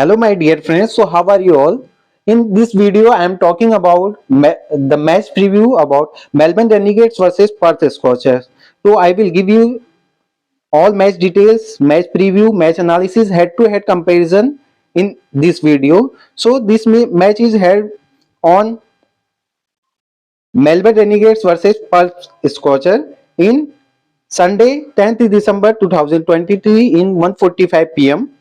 Hello, my dear friends. So, how are you all? In this video, I am talking about the match preview about Melbourne Renegades versus Perth Scorchers. So, I will give you all match details, match preview, match analysis, head-to-head comparison in this video. So, this match is held on Melbourne Renegades versus Perth Scorcher in Sunday, 10th December 2023 in 1:45 p.m.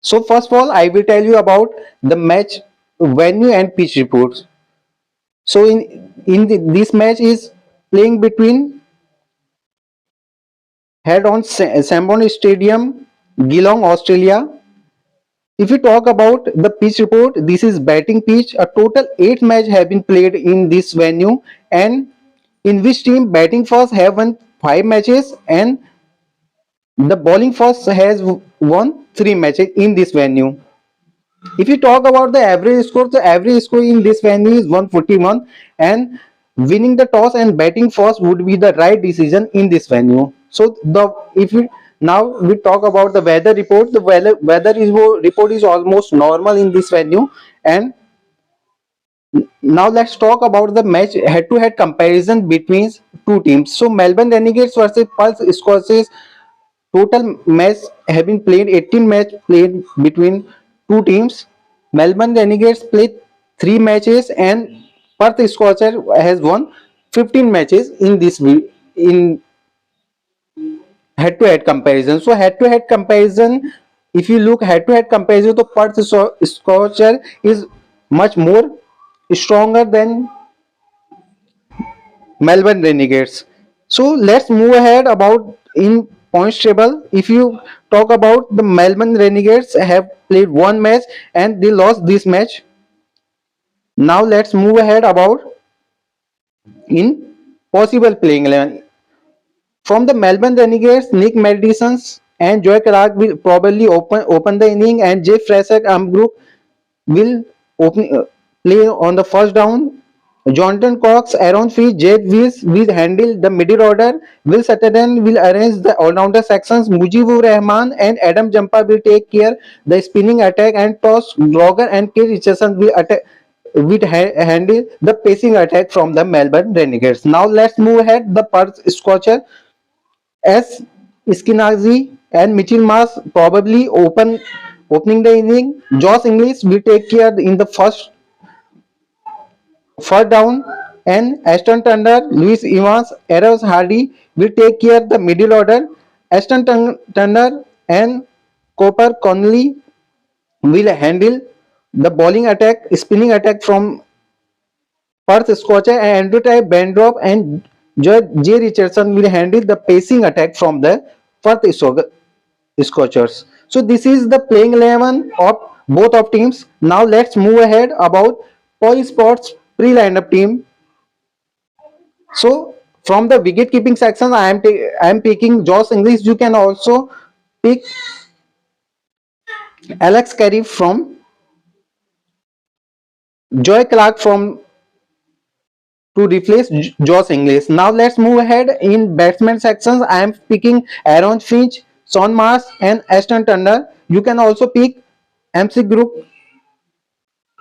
So first of all, I will tell you about the match venue and pitch reports. So this match is playing between head on Sambon Stadium, Geelong, Australia. If you talk about the pitch report, this is batting pitch. A total 8 matches have been played in this venue, and in which team batting first have won 5 matches and the bowling first has won 3 matches in this venue. If you talk about the average score, the average score in this venue is 141, and winning the toss and batting first would be the right decision in this venue. So the if we now we talk about the weather report, the report is almost normal in this venue. And now let's talk about the match head-to-head comparison between two teams. So Melbourne Renegades versus Perth Scorchers. Total match have been played 18 match played between two teams. Melbourne Renegades played 3 matches and Perth Scorcher has won 15 matches in in head to head comparison. So head to head comparison, if you look head to head comparison, the Perth Scorcher is much more stronger than Melbourne Renegades. So let's move ahead about in points table. If you talk about the Melbourne Renegades have played one match and they lost this match. Now let's move ahead about in possible playing 11. From the Melbourne Renegades, Nick Madisons and Joy Clark will probably open the inning, and Jay Fraser Group will open play on the first down. Jonathan Cox, Aaron Finch, Jed Wills will handle the middle order. Will Sutherland will arrange the all-rounder sections. Mujibur Rahman and Adam Jampa will take care the spinning attack, and toss Roger and K. Richardson will attack will handle the pacing attack from the Melbourne Renegades. Now let's move ahead. The Perth Scorcher S. Iskinazi and Mitchell Mars probably opening the inning. Josh Inglis will take care in the first down, and Ashton Turner, Luis Evans, Eros Hardy will take care the middle order. Ashton Turner and Cooper Connolly will handle the bowling attack, spinning attack from Perth Scorcher, and Andrew Ty Bendrop and J. Richardson will handle the pacing attack from the Perth Scorchers. So this is the playing 11 of both of teams. Now let's move ahead about Poi Sports pre-lineup team. So from the wicket keeping section, I am picking Josh Inglis. You can also pick Alex Carey from Joy Clark from to replace Josh Inglis. Now let's move ahead in batsman sections. I am picking Aaron Finch, Sean Mars, and Ashton Turner. You can also pick MC Group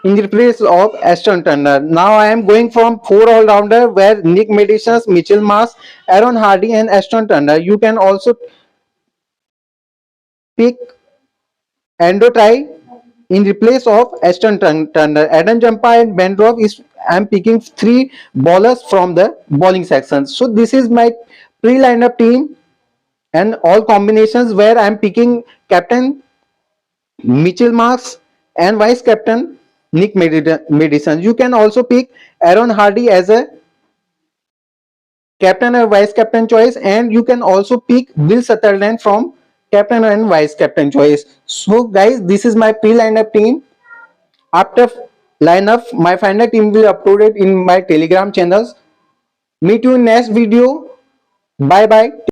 in replace of Ashton Turner. Now I am going from 4 all-rounder where Nick Madisons, Mitchell Mars, Aaron Hardy, and Ashton Turner. You can also pick Ando Try in replace of Ashton Turner. Adam Jampa and Ben Robb is I am picking 3 bowlers from the bowling section. So this is my pre-lineup team and all combinations where I am picking captain Mitchell Marks and vice captain Nick Madison. You can also pick Aaron Hardy as a captain or vice captain choice, and you can also pick Will Sutherland from captain and vice captain choice. So guys, this is my pre-lineup team. After lineup, my final team will upload it in my Telegram channels. Meet you in next video. Bye bye.